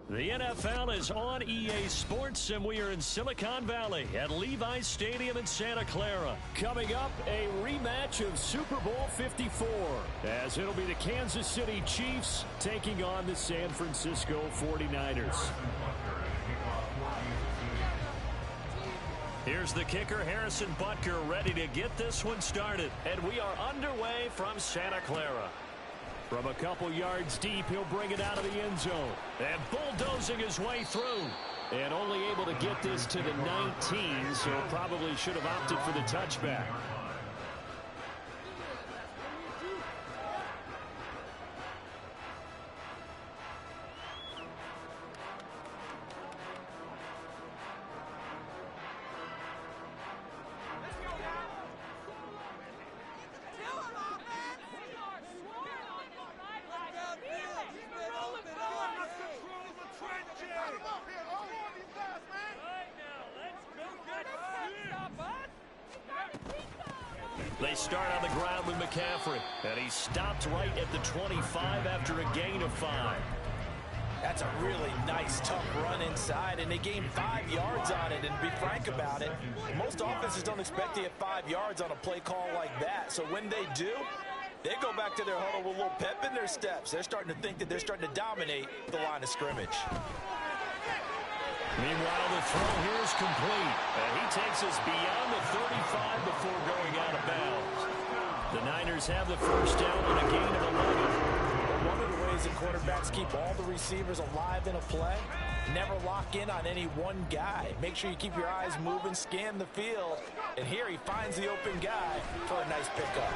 The NFL is on EA Sports, and we are in Silicon Valley at Levi's Stadium in Santa Clara. Coming up, a rematch of Super Bowl 54, as it'll be the Kansas City Chiefs taking on the San Francisco 49ers. Here's the kicker, Harrison Butker, ready to get this one started. And we are underway from Santa Clara. From a couple yards deep, he'll bring it out of the end zone. And bulldozing his way through. And only able to get this to the 19, so probably should have opted for the touchback. They start on the ground with McCaffrey, and he stopped right at the 25 after a gain of 5. That's a really nice, tough run inside, and they gained 5 yards on it. And to be frank about it, most offenses don't expect to get 5 yards on a play call like that. So when they do, they go back to their huddle with a little pep in their steps. They're starting to think that they're starting to dominate the line of scrimmage. Meanwhile, the throw here is complete. And he takes us beyond the 35 before going out of bounds. The Niners have the first down on a gain of 11. One of the ways that quarterbacks keep all the receivers alive in a play, never lock in on any one guy. Make sure you keep your eyes moving, scan the field. And here he finds the open guy for a nice pickup.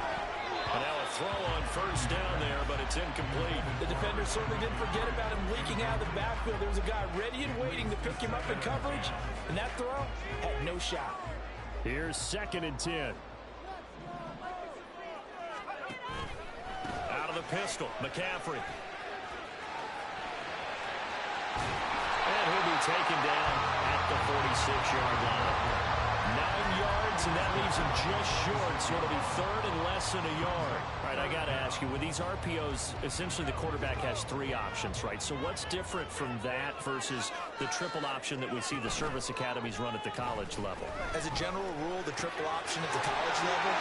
And now a throw on first down there, but it's incomplete. The defender certainly didn't forget about him leaking out of the backfield. There was a guy ready and waiting to pick him up in coverage, and that throw had no shot. Here's 2nd and 10. Out of the pistol, McCaffrey. And he'll be taken down at the 46-yard line. 9 yards, and that leaves him just short, so it'll be 3rd and less than a yard. All right, I got to ask you, with these RPOs, essentially the quarterback has 3 options, right? So what's different from that versus the triple option that we see the service academies run at the college level? As a general rule, the triple option at the college level,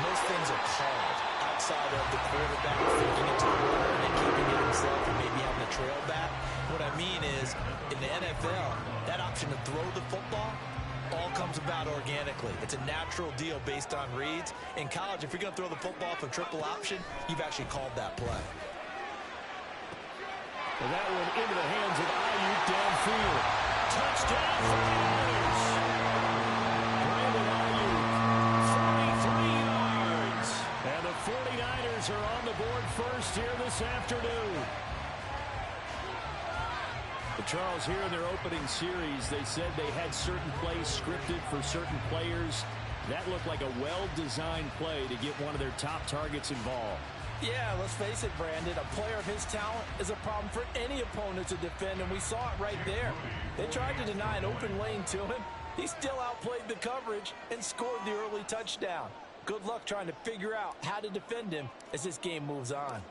most things are called outside of the quarterback thinking it to the runner and then keeping it himself and maybe having a trail back. What I mean is, in the NFL, that option to throw the football all comes about organically. It's a natural deal based on reads. In college, if you're going to throw the football for triple option, you've actually called that play. And that one into the hands of Ayuk downfield. Touchdown, 49ers. Brandon Ayuk, 43 yards. And the 49ers are on the board first here this afternoon. Charles, here in their opening series, they said they had certain plays scripted for certain players. That looked like a well-designed play to get one of their top targets involved. Yeah, let's face it, Brandon. A player of his talent is a problem for any opponent to defend, and we saw it right there. They tried to deny an open lane to him. He still outplayed the coverage and scored the early touchdown. Good luck trying to figure out how to defend him as this game moves on.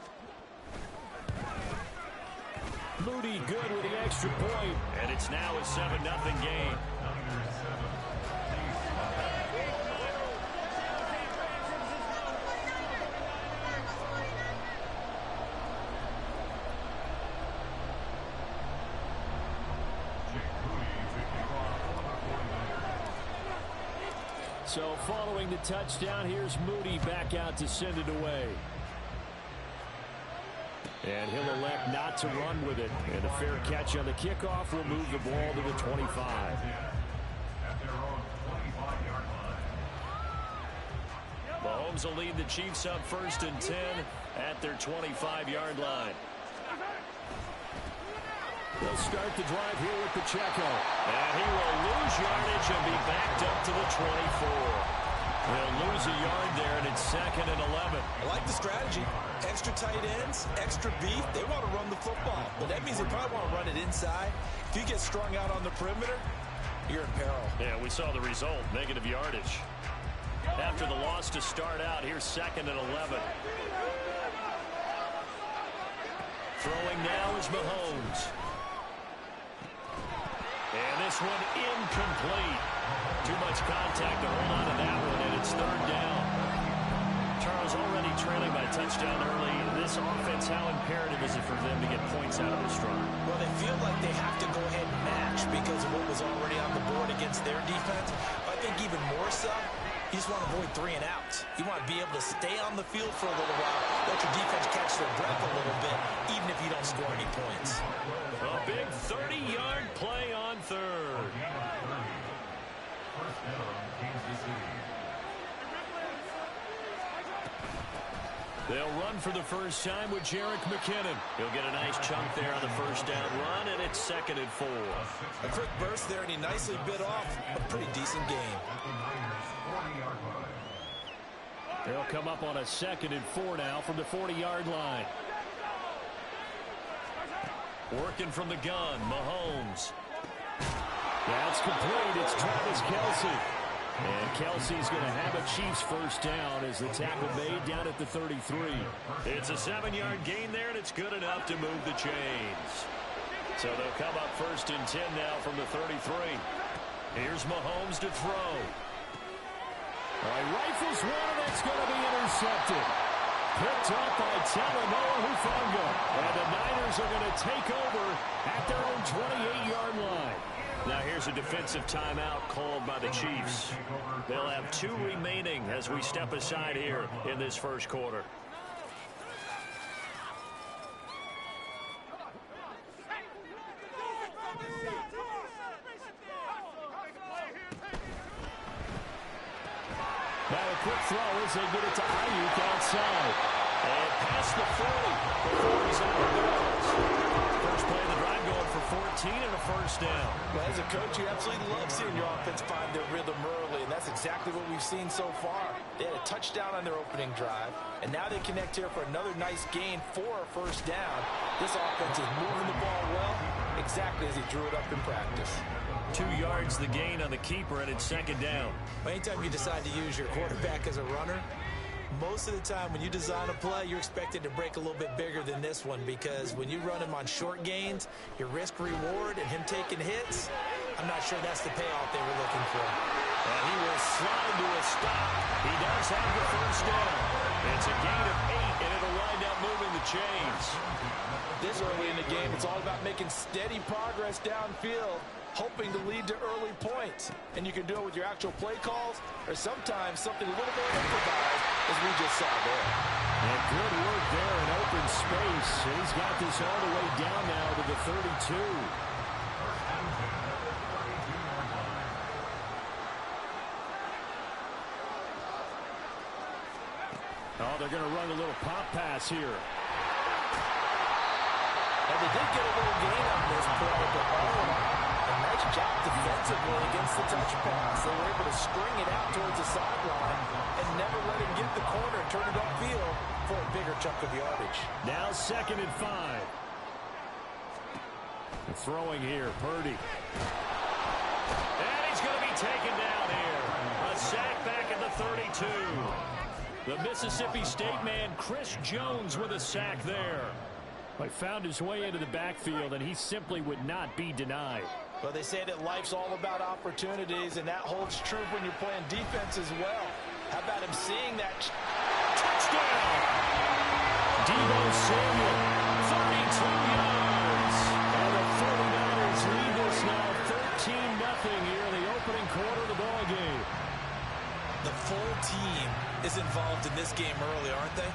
Moody good with the extra point, and it's now a 7-0 game. So following the touchdown, here's Moody back out to send it away. And he'll elect not to run with it. And a fair catch on the kickoff will move the ball to the 25. Mahomes will lead the Chiefs up 1st and 10 at their 25-yard line. They'll start the drive here with Pacheco. And he will lose yardage and be backed up to the 24. They'll lose a yard there, and it's 2nd and 11. I like the strategy. Extra tight ends, extra beef. They want to run the football, but that means they probably want to run it inside. If you get strung out on the perimeter, you're in peril. Yeah, we saw the result, negative yardage. After the loss to start out, here's 2nd and 11. Throwing now is Mahomes. And this one incomplete. Too much contact to hold on to that one, and it's third down. Charles, already trailing by touchdown early. This offense, how imperative is it for them to get points out of this drive? Well, they feel like they have to go ahead and match because of what was already on the board against their defense. But I think even more so, you just want to avoid 3 and outs. You want to be able to stay on the field for a little while, let your defense catch their breath a little bit, even if you don't score any points. A big 30-yard play on third. They'll run for the first time with Jerick McKinnon. He'll get a nice chunk there on the first down run, and it's 2nd and 4. A quick burst there, and he nicely bit off a pretty decent game. They'll come up on a 2nd and 4 now from the 40-yard line. Working from the gun, Mahomes. That's complete. It's Travis Kelce. And Kelsey's going to have a Chiefs first down as the tackle made down at the 33. It's a 7-yard gain there, and it's good enough to move the chains. So they'll come up 1st and 10 now from the 33. Here's Mahomes to throw. All right, rifles one, and it's going to be intercepted. Picked up by Talanoa Hufanga. And the Niners are going to take over at their own 28-yard line. Now here's a defensive timeout called by the Chiefs. They'll have 2 remaining as we step aside here in this first quarter. Now a quick throw as they get it to Ayuk outside. And past the 40 before he's out of bounds. First play of the drive going for 14 and a first down. Well, as a coach, you absolutely love seeing your offense find their rhythm early, and that's exactly what we've seen so far. They had a touchdown on their opening drive, and now they connect here for another nice gain for a first down. This offense is moving the ball well, exactly as he drew it up in practice. 2 yards the gain on the keeper, and it's 2nd down. Well, anytime you decide to use your quarterback as a runner, most of the time when you design a play, you're expected to break a little bit bigger than this one because when you run him on short gains, your risk-reward and him taking hits, I'm not sure that's the payoff they were looking for. And he will slide to a stop. He does have the first down. It's a gain of 8, and it'll wind up moving the chains. This early in the game, it's all about making steady progress downfield, hoping to lead to early points. And you can do it with your actual play calls or sometimes something a little more improvised, as we just saw there. And good work there in open space. He's got this all the way down now to the 32. Oh, they're going to run a little pop pass here. And they did get a little gain on this play, but a nice job defensively against the touch pass. They were able to string it out towards the sideline and never let him get the corner and turn it upfield for a bigger chunk of yardage. Now 2nd and 5. Throwing here, Purdy. And he's going to be taken down here. A sack back at the 32. The Mississippi State man, Chris Jones, with a sack there. He found his way into the backfield, and he simply would not be denied. Well, they say that life's all about opportunities, and that holds true when you're playing defense as well. How about him seeing that? Touchdown! Deebo Samuel, 32 yards. And the 49ers lead this now 13-0 here in the opening quarter of the ball game. The full team is involved in this game early, aren't they?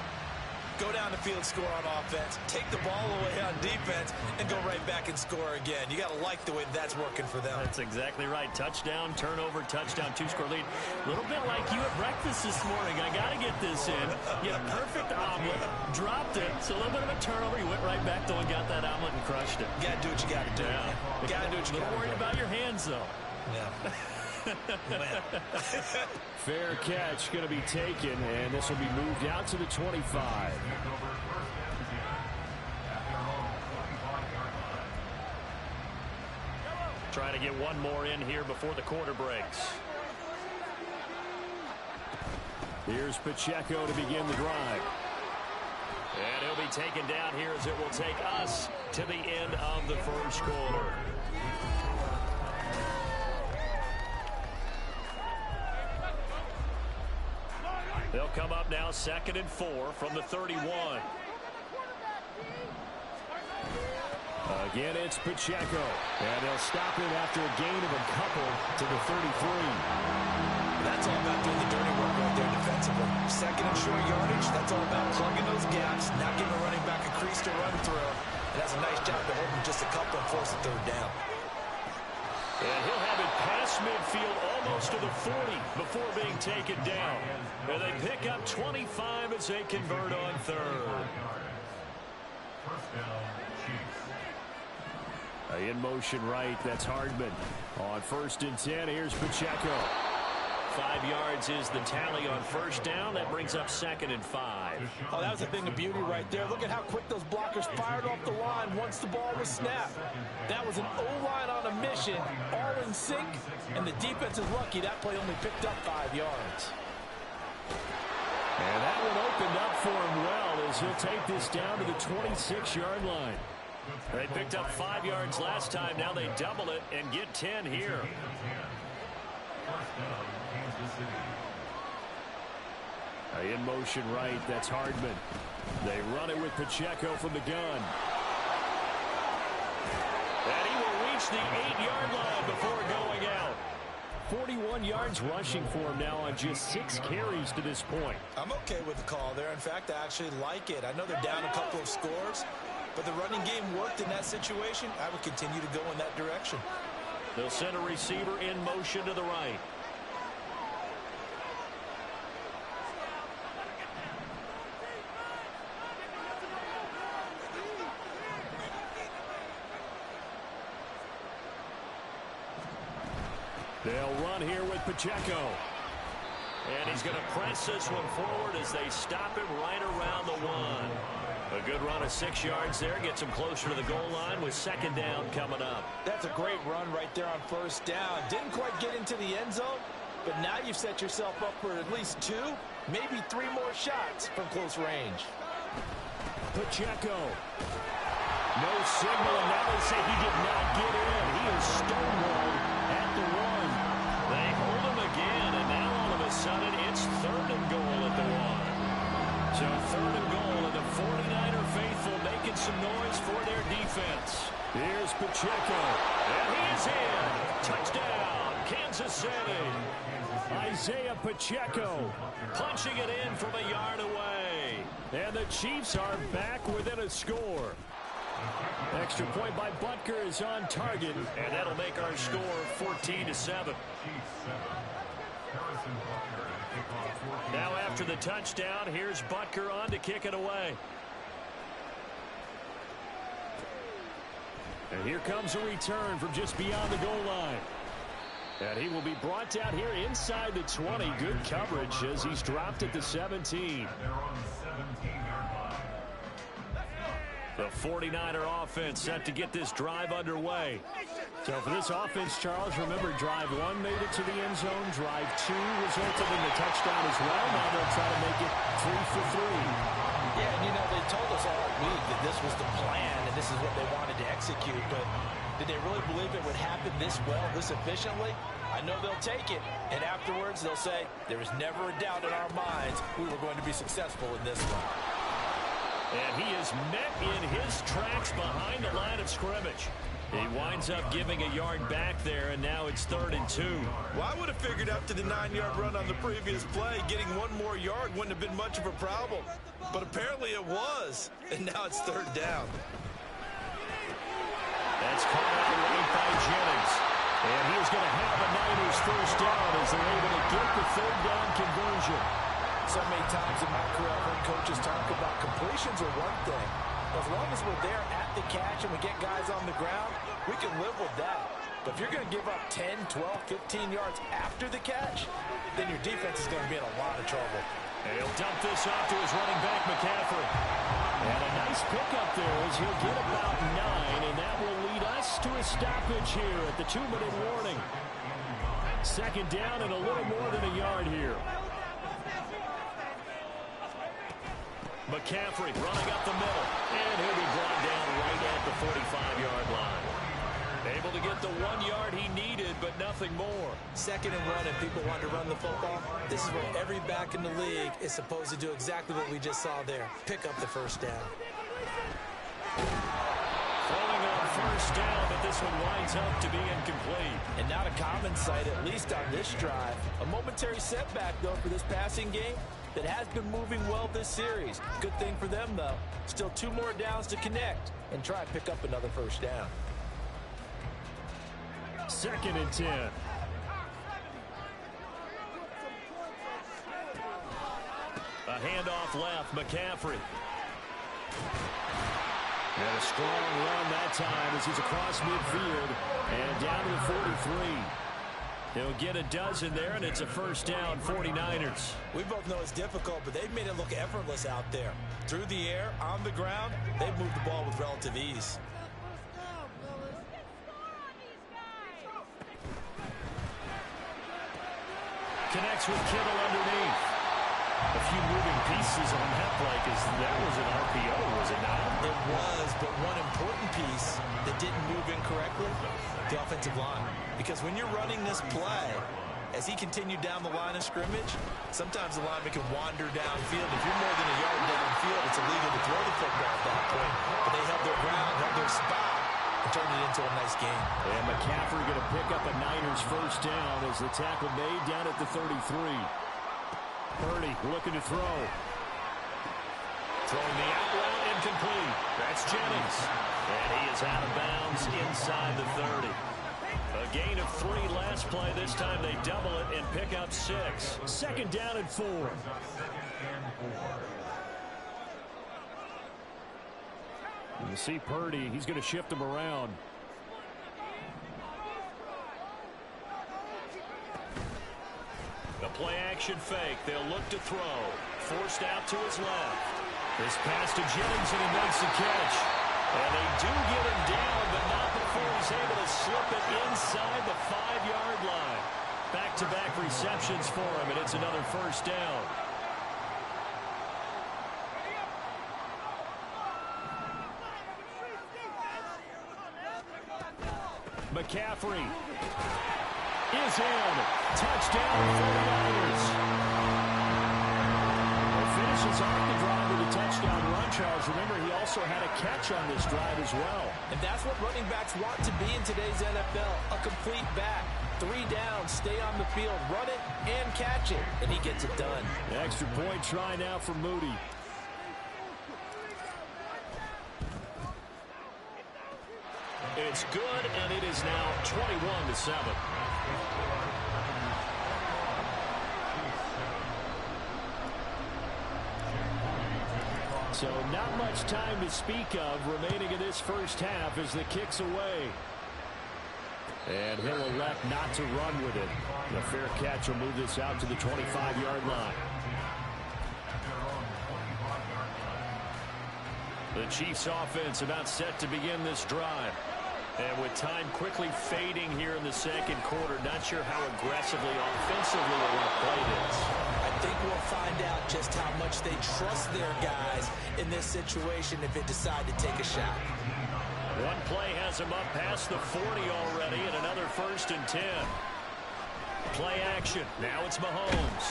Go down the field, score on offense, take the ball away on defense, and go right back and score again. You got to like the way that's working for them. That's exactly right. Touchdown, turnover, touchdown, 2-score lead. A little bit like you at breakfast this morning. I got to get this in. You had a perfect omelet, dropped it. So a little bit of a turnover. You went right back though and got that omelet and crushed it. You got to do what you got to do. Yeah. You got to do what you got to do. A little worried about your hands, though. Yeah. Fair catch going to be taken, and this will be moved out to the 25. Trying to get one more in here before the quarter breaks. Here's Pacheco to begin the drive. And he'll be taken down here as it will take us to the end of the first quarter. They'll come up now 2nd and 4 from the 31. Again, it's Pacheco. And they'll stop him after a gain of a couple to the 33. That's all about doing the dirty work right there defensively. 2nd and short yardage, that's all about plugging those gaps, not giving a running back a crease to run through. And that's a nice job to hold him just a couple and force a 3rd down. And he'll have it past midfield almost to the 40 before being taken down. And they pick up 25 as they convert on 3rd. In motion right, that's Hardman. On 1st and 10, here's Pacheco. 5 yards is the tally on 1st down. That brings up 2nd and 5. Oh, that was a thing of beauty right there. Look at how quick those blockers fired off the line once the ball was snapped. That was an O-line on a mission, all in sync, and the defense is lucky that play only picked up 5 yards. And that one opened up for him well as he'll take this down to the 26-yard line. They picked up 5 yards last time. Now they double it and get 10 here. In motion right, that's Hardman. They run it with Pacheco from the gun. And he will reach the 8-yard line before going out. 41 yards rushing for him now on just 6 carries to this point. I'm okay with the call there. In fact, I actually like it. I know they're down a couple of scores, but the running game worked in that situation. I would continue to go in that direction. They'll send a receiver in motion to the right. They'll run here with Pacheco. And he's going to press this one forward as they stop him right around the 1. A good run of 6 yards there. Gets him closer to the goal line with 2nd down coming up. That's a great run right there on 1st down. Didn't quite get into the end zone, but now you've set yourself up for at least 2, maybe 3 more shots from close range. Pacheco. No signal, and now they say he did not get in. He is stonewalled at the 1. They hold him again, and now all of a sudden it's 3rd and goal at the 1. So 3rd and goal, and the 49er faithful making some noise for their defense. Here's Pacheco, and he's in. Touchdown, Kansas City. Isaiah Pacheco punching it in from a yard away. And the Chiefs are back within a score. Extra point by Butker is on target, and that'll make our score 14-7. Now after the touchdown, here's Butker on to kick it away. And here comes a return from just beyond the goal line. And he will be brought down here inside the 20. Good coverage as he's dropped at the 17. The 49er offense set to get this drive underway. So for this offense, Charles, remember drive 1 made it to the end zone. Drive 2 resulted in the touchdown as well. Now they'll try to make it 3 for 3. Yeah, and you know, they told us all week that this was the plan and this is what they wanted to execute. But did they really believe it would happen this well, this efficiently? I know they'll take it. And afterwards, they'll say, there was never a doubt in our minds we were going to be successful in this one. And he is met in his tracks behind the line of scrimmage. He winds up giving a yard back there, and now it's 3rd and 2. Well, I would have figured after the 9-yard run on the previous play, getting 1 more yard wouldn't have been much of a problem. But apparently it was, and now it's 3rd down. That's caught out right by Jennings. And he's going to have a Niners 1st down as they're able to get the 3rd down conversion. So many times in my career, I've heard coaches talk about completions are one thing. As long as we're there at the catch and we get guys on the ground, we can live with that. But if you're going to give up 10, 12, 15 yards after the catch, then your defense is going to be in a lot of trouble. And he'll dump this off to his running back, McCaffrey. And a nice pickup there as he'll get about 9, and that will lead us to a stoppage here at the 2-minute warning. 2nd down and a little more than a yard here. McCaffrey running up the middle, and he'll be brought down right at the 45-yard line. Able to get the 1 yard he needed, but nothing more. 2nd and 1, and people want to run the football. This is where every back in the league is supposed to do exactly what we just saw there. Pick up the first down. Throwing on first down, but this one winds up to be incomplete. And not a common sight, at least on this drive. A momentary setback, though, for this passing game that has been moving well this series. Good thing for them, though. Still 2 more downs to connect and try and pick up another first down. 2nd and 10. A handoff left, McCaffrey. And a strong run that time as he's across midfield and down to the 43. He'll get a dozen there, and it's a first down, 49ers. We both know it's difficult, but they've made it look effortless out there. Through the air, on the ground, they've moved the ball with relative ease. Connects with Kittle underneath. A few moving pieces on that play because that was an RPO, was it not? It was, but one important piece that didn't move incorrectly, the offensive line. Because when you're running this play, as he continued down the line of scrimmage, sometimes the lineman can wander downfield. If you're more than a yard downfield, it's illegal to throw the football at that point. But they held their ground, held their spot, and turned it into a nice game. And McCaffrey going to pick up a Niners first down as the tackle made down at the 33. Purdy looking to throw. Throwing the out route, incomplete. That's Jennings. And he is out of bounds inside the 30. A gain of 3 last play. This time they double it and pick up 6. 2nd down and 4. You see Purdy, he's going to shift him around. A play action fake. They'll look to throw. Forced out to his left. This pass to Jennings, and he makes the catch. And they do get him down, but not before he's able to slip it inside the 5-yard line. Back-to-back receptions for him, and it's another first down. McCaffrey is in. Touchdown, 49ers. Finishes off the drive with a touchdown run, Charles. Remember, he also had a catch on this drive as well. And that's what running backs want to be in today's NFL, a complete back. 3 downs, stay on the field, run it, and catch it, and he gets it done. Extra point try now for Moody. It's good, and it is now 21-7. So not much time to speak of remaining in this first half as the kick's away. And he'll elect not to run with it. The fair catch will move this out to the 25-yard line. The Chiefs offense about set to begin this drive. And with time quickly fading here in the second quarter, not sure how aggressively offensively they want to play this. I think we'll find out just how much they trust their guys in this situation if they decide to take a shot. One play has him up past the 40 already, and another 1st and 10. Play action. Now it's Mahomes.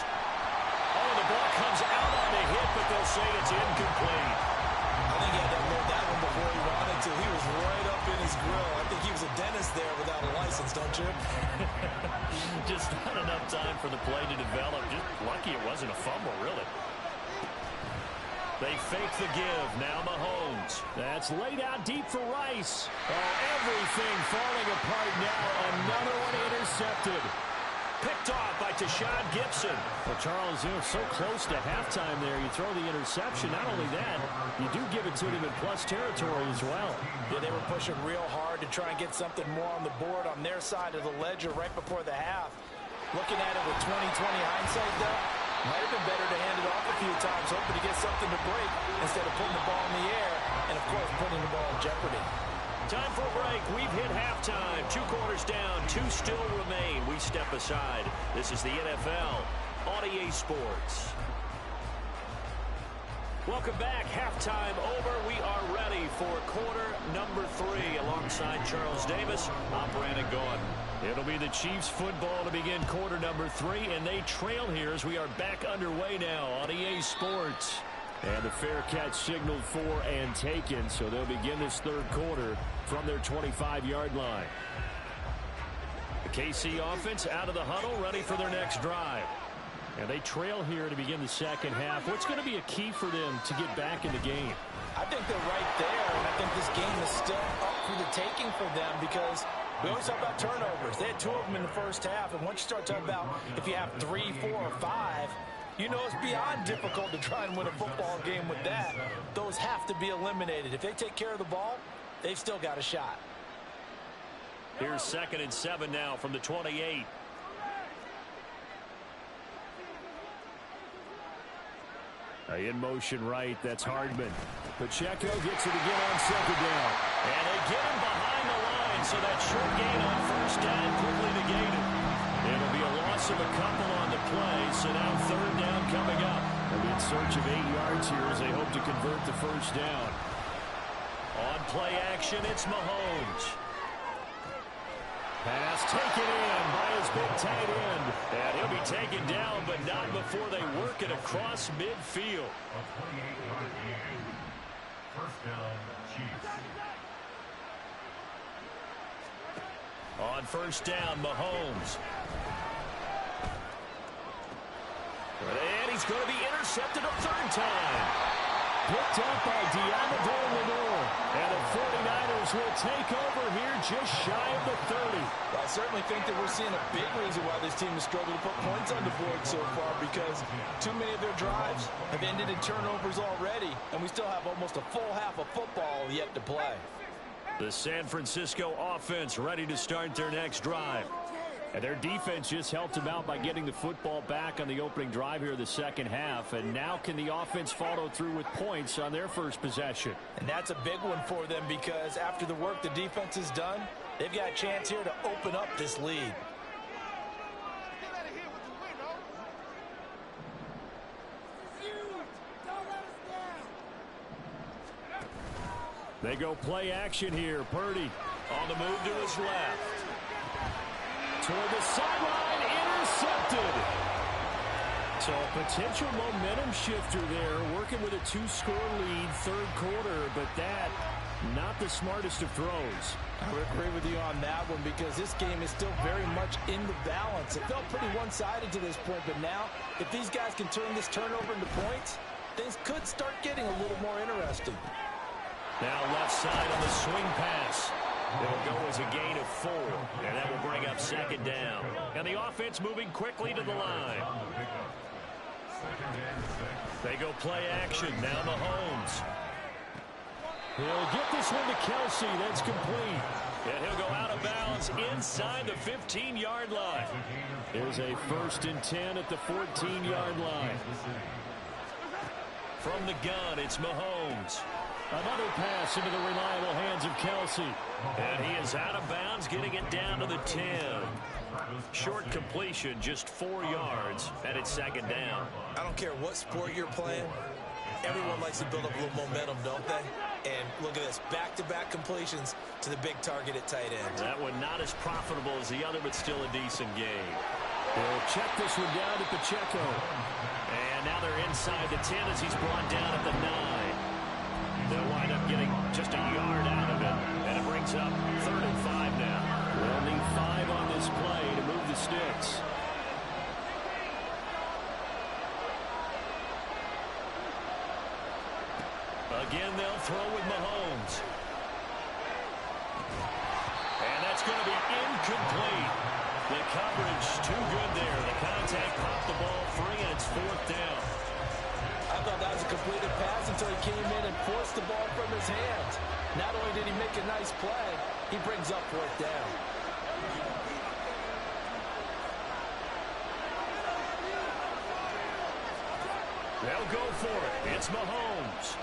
Oh, the ball comes out on the hit, but they'll say it's incomplete. I think he had to load that one before he wanted to. He was right up in his grill. I think he was a dentist there without a license, don't you? Just not enough time for the play to develop. Just lucky it wasn't a fumble, really. They fake the give. Now Mahomes. That's laid out deep for Rice. Oh, everything falling apart now. Another one intercepted. Picked off by Tashawn Gibson. Well, Charles, so close to halftime there. You throw the interception. Not only that, you do give it to them in plus territory as well. Yeah, they were pushing real hard to try and get something more on the board on their side of the ledger right before the half. Looking at it with 20/20 hindsight, though, might have been better to hand it off a few times, hoping to get something to break instead of putting the ball in the air and, of course, putting the ball in jeopardy. Time for a break. We've hit halftime. 2 quarters down. 2 still remain. We step aside. This is the NFL on EA Sports. Welcome back. Halftime over. We are ready for quarter number 3 alongside Charles Davis. I'm Brandon Gaudin. It'll be the Chiefs football to begin quarter number 3, and they trail here as we are back underway now on EA Sports. And the fair catch signaled for and taken, so they'll begin this third quarter from their 25-yard line. The KC offense out of the huddle, ready for their next drive. And they trail here to begin the second half. What's going to be a key for them to get back in the game? I think they're right there, and I think this game is still up for the taking for them because we always talk about turnovers. They had 2 of them in the first half, and once you start talking about if you have 3, 4, or 5, you know it's beyond difficult to try and win a football game with that. Those have to be eliminated. If they take care of the ball, they've still got a shot. Here's 2nd and 7 now from the 28. In motion right, that's Hardman. Pacheco gets it again on 2nd down. And they get him behind the line, so that short gain on 1st down quickly negated. It'll be a loss of a couple on the play, so now 3rd down coming up. They'll be in search of 8 yards here as they hope to convert the 1st down. On play action, it's Mahomes. Pass taken in by his big tight end. And he'll be taken down, but not before they work it across midfield. On 1st down, Mahomes. And he's going to be intercepted a 3rd time. Picked up by Diamador Lenore. And the 49ers will take over here just shy of the 30. Well, I certainly think that we're seeing a big reason why this team has struggled to put points on the board so far, because too many of their drives have ended in turnovers already, and we still have almost a full half of football yet to play. The San Francisco offense ready to start their next drive. And their defense just helped them out by getting the football back on the opening drive here of the second half. And now can the offense follow through with points on their first possession? And that's a big one for them because after the work the defense has done, they've got a chance here to open up this lead. They go play action here. Purdy on the move to his left. Toward the sideline, intercepted. So a potential momentum shifter there, working with a 2-score lead, 3rd quarter, but that, not the smartest of throws. I would agree with you on that one because this game is still very much in the balance. It felt pretty one-sided to this point, but now, if these guys can turn this turnover into points, things could start getting a little more interesting. Now left side on the swing pass. It'll go as a gain of 4, and that will bring up 2nd down. And the offense moving quickly to the line. They go play action. Now Mahomes. He'll get this one to Kelsey. That's complete. And he'll go out of bounds inside the 15-yard line. There's a 1st and 10 at the 14-yard line. From the gun, it's Mahomes. Another pass into the reliable hands of Kelsey. And he is out of bounds, getting it down to the 10. Short completion, just 4 yards, and it's 2nd down. I don't care what sport you're playing. Everyone likes to build up a little momentum, don't they? And look at this, back-to-back completions to the big target at tight end. That one not as profitable as the other, but still a decent game. They'll check this one down to Pacheco. And now they're inside the 10 as he's brought down at the 9. They'll wind up getting just a yard out of it. And it brings up 3rd and 5 now. They'll need 5 on this play to move the sticks. Again, they'll throw with Mahomes. And that's going to be incomplete. The coverage too good there. The contact popped the ball free, and it's 4th down. I thought that was a completed pass until he came in and forced the ball from his hands. Not only did he make a nice play, he brings up 4th down. They'll go for it. It's Mahomes.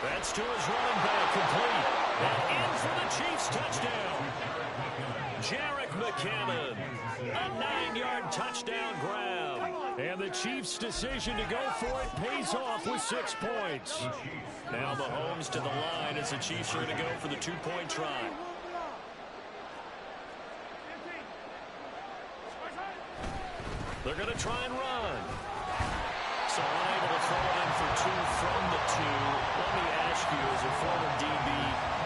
That's to his running back, complete. And in for the Chiefs touchdown. Jarek McCammon, a 9-yard touchdown grab. And the Chiefs' decision to go for it pays off with 6 points. Now Mahomes to the line as the Chiefs are going to go for the 2-point try. They're going to try and run. So unable to throw it in for 2 from the 2. Let me ask you, as a former DB,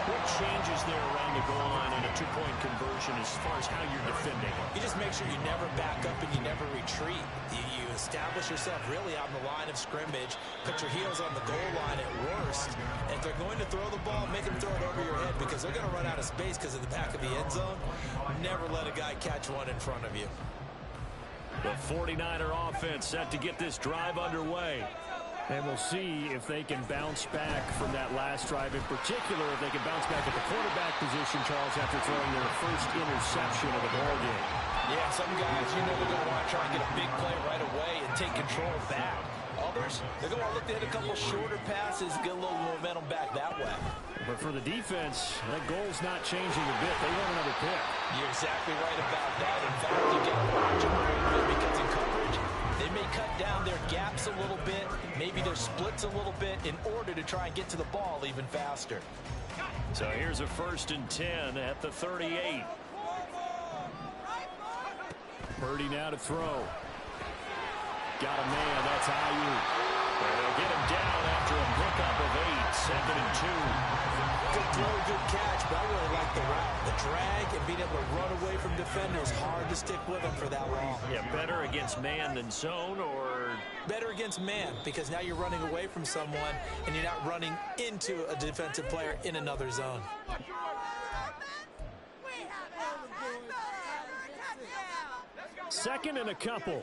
what changes there around the goal line on a 2-point conversion as far as how you're defending? You just make sure you never back up and you never retreat. You establish yourself really on the line of scrimmage, put your heels on the goal line at worst. And if they're going to throw the ball, make them throw it over your head because they're going to run out of space because of the back of the end zone. Never let a guy catch one in front of you. The 49er offense set to get this drive underway. And we'll see if they can bounce back from that last drive. In particular, if they can bounce back at the quarterback position, Charles, after throwing their first interception of the ball game. Yeah, some guys, they're going to want to try and get a big play right away and take control back. Others, they're going to look to hit a couple shorter passes, get a little momentum back that way. But for the defense, that goal's not changing a bit. They want another pick. You're exactly right about that. In fact, you got to watch them a little bit because in coverage, they may cut down their gaps a little bit, maybe their splits a little bit in order to try and get to the ball even faster. So here's a 1st and 10 at the 38. Purdy now to throw. Got a man, that's Ayuk. They'll get him down after a pickup of 8, 2nd and 2. Good throw, good catch, but I really like the route. The drag and being able to run away from defenders, hard to stick with them for that long. Yeah, better against man than zone, or? Better against man, because now you're running away from someone and you're not running into a defensive player in another zone. 2nd and a couple.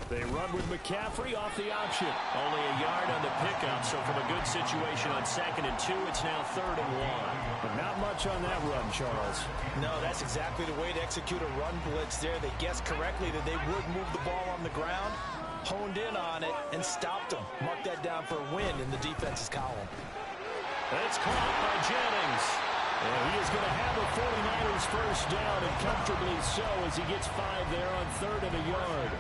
They run with McCaffrey off the option. Only a yard on the pickup, so from a good situation on 2nd and 2, it's now 3rd and 1. But not much on that run, Charles. No, that's exactly the way to execute a run blitz there. They guessed correctly that they would move the ball on the ground, honed in on it, and stopped them. Mark that down for a win in the defense's column. That's caught by Jennings. And he is going to have the 49ers first down, and comfortably so as he gets 5 there on 3rd and a yard.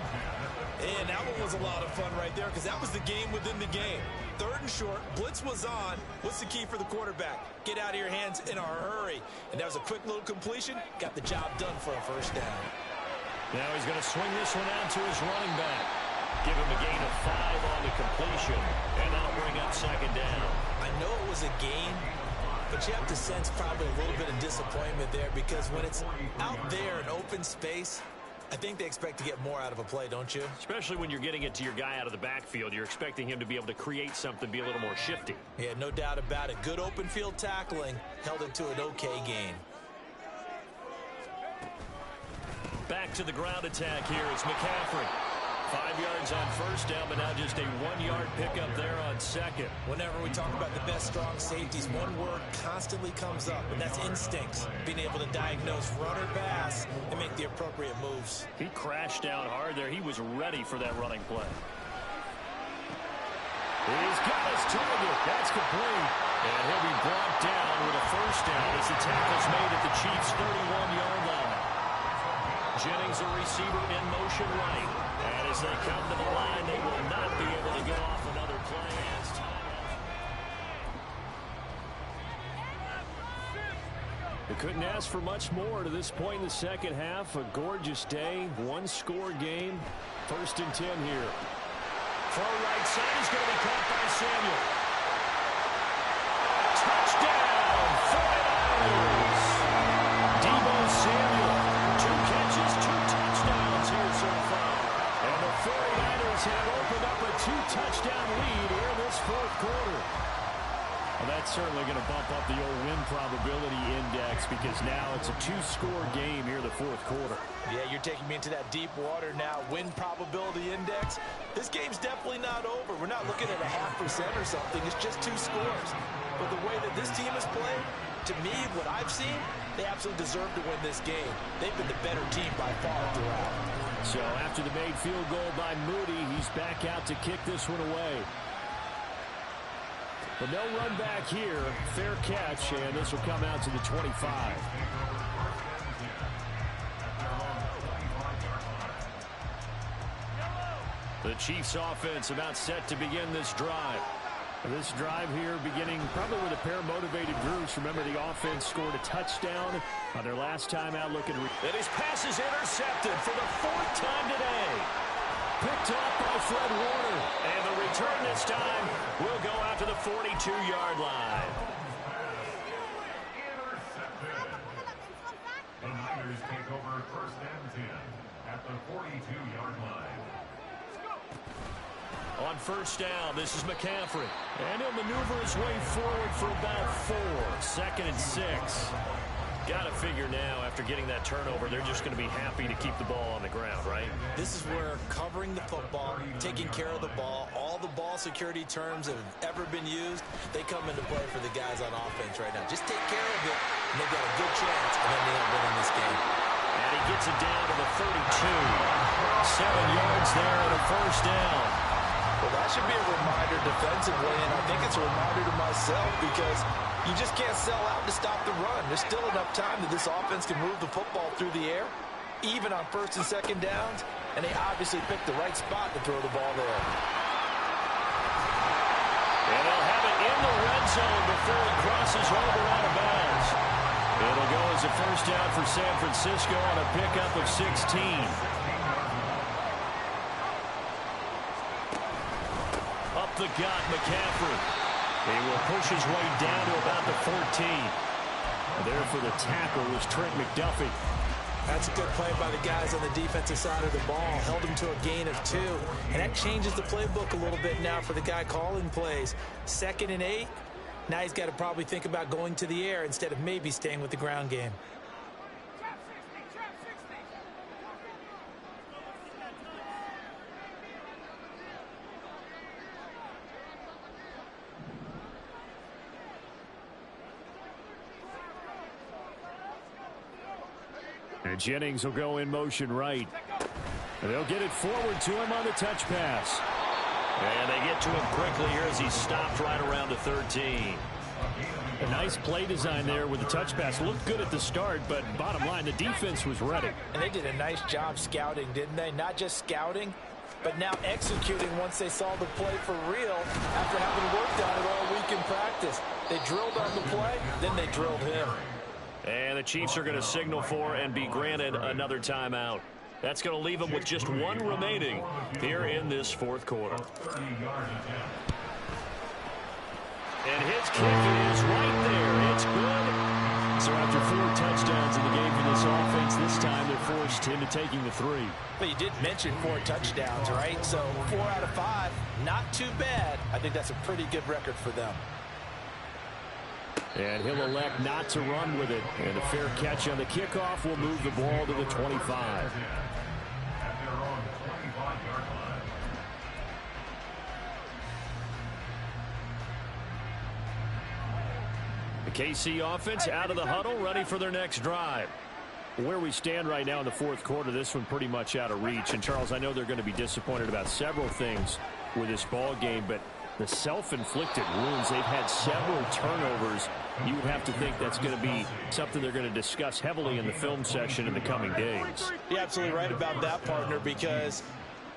And that one was a lot of fun right there because that was the game within the game. 3rd and short, blitz was on. What's the key for the quarterback? Get out of your hands in a hurry. And that was a quick little completion. Got the job done for a first down. Now he's going to swing this one out to his running back. Give him a gain of 5 on the completion. And that'll bring up 2nd down. I know it was a gain, but you have to sense probably a little bit of disappointment there because when it's out there in open space, I think they expect to get more out of a play, don't you? Especially when you're getting it to your guy out of the backfield. You're expecting him to be able to create something, be a little more shifty. Yeah, no doubt about it. Good open field tackling held it to an okay gain. Back to the ground attack here. It's McCaffrey. 5 yards on first down, but now just a 1-yard pickup there on 2nd. Whenever we talk about the best strong safeties, one word constantly comes up, and that's instincts. Being able to diagnose run or pass and make the appropriate moves. He crashed down hard there. He was ready for that running play. He's got his target. That's complete. And he'll be brought down with a first down as the tackle's made at the Chiefs' 31-yard line. Jennings, a receiver, in motion right. And as they come to the line, they will not be able to get off another play. They couldn't ask for much more to this point in the second half. A gorgeous day, one-score game. 1st and 10 here. Far right side is going to be caught by Samuel. Touchdown, 49ers. Deebo Samuel, 2 catches, 2 touchdowns here so far. And the 49ers have opened up a 2-touchdown lead here in this 4th quarter. Well, that's certainly going to bump up the old win probability index because now it's a 2-score game here in the 4th quarter. Yeah, you're taking me into that deep water now. Win probability index. This game's definitely not over. We're not looking at a 0.5% or something. It's just 2 scores. But the way that this team has played, to me, what I've seen, they absolutely deserve to win this game. They've been the better team by far throughout. So after the made field goal by Moody, he's back out to kick this one away. But no run back here. Fair catch, and this will come out to the 25. The Chiefs offense about set to begin this drive. This drive here beginning probably with a pair of motivated groups. Remember, the offense scored a touchdown on their last time out looking. And his pass is intercepted for the 4th time today. Picked off by Fred Warner. And the return this time will go out to the 42-yard line. The Niners take over 1st and 10 at the 42-yard line. On 1st down, this is McCaffrey. And he'll maneuver his way forward for about 4. 2nd and 6. Got to figure now, after getting that turnover, they're just going to be happy to keep the ball on the ground, right? This is where covering the football, taking care of the ball, all the ball security terms that have ever been used, they come into play for the guys on offense right now. Just take care of it, and they've got a good chance of ending up winning this game. And he gets it down to the 32. 7 yards there and a 1st down. Well, that should be a reminder defensively, and I think it's a reminder to myself because you just can't sell out to stop the run. There's still enough time that this offense can move the football through the air, even on 1st and 2nd downs, and they obviously picked the right spot to throw the ball there. And they'll have it in the red zone before it crosses over out of bounds. It'll go as a 1st down for San Francisco on a pickup of 16. The gut, McCaffrey. He will push his way down to about the 14. There for the tackle was Trent McDuffie. That's a good play by the guys on the defensive side of the ball. Held him to a gain of 2. And that changes the playbook a little bit now for the guy calling plays. 2nd and 8. Now he's got to probably think about going to the air instead of maybe staying with the ground game. And Jennings will go in motion right. And they'll get it forward to him on the touch pass. And they get to him quickly here as he's stopped right around the 13. A nice play design there with the touch pass. Looked good at the start, but bottom line, the defense was ready. And they did a nice job scouting, didn't they? Not just scouting, but now executing once they saw the play for real after having worked on it all week in practice. They drilled on the play, then they drilled him. And the Chiefs are going to signal for and be granted another timeout. That's going to leave them with just 1 remaining here in this 4th quarter. And his kick is right there. It's good. So after 4 touchdowns in the game for this offense, this time they're forced into taking the 3. But you did mention 4 touchdowns, right? So 4 out of 5, not too bad. I think that's a pretty good record for them. And he'll elect not to run with it. And a fair catch on the kickoff will move the ball to the 25. The KC offense out of the huddle, ready for their next drive. Where we stand right now in the 4th quarter, this one pretty much out of reach. And, Charles, I know they're going to be disappointed about several things with this ball game, but the self-inflicted wounds, they've had several turnovers. You would have to think that's going to be something they're going to discuss heavily in the film session in the coming days. You're absolutely right about that, partner, because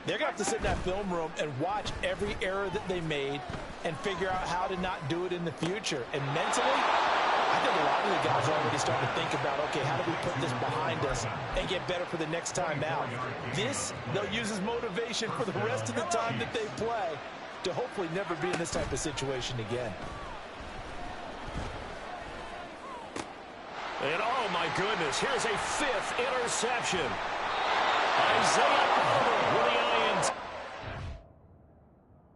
they're going to have to sit in that film room and watch every error that they made and figure out how to not do it in the future. And mentally, I think a lot of the guys are already starting to think about, okay, how do we put this behind us and get better for the next time out? This, they'll use as motivation for the rest of the time that they play to hopefully never be in this type of situation again. And oh my goodness, here's a 5th interception. Isaiah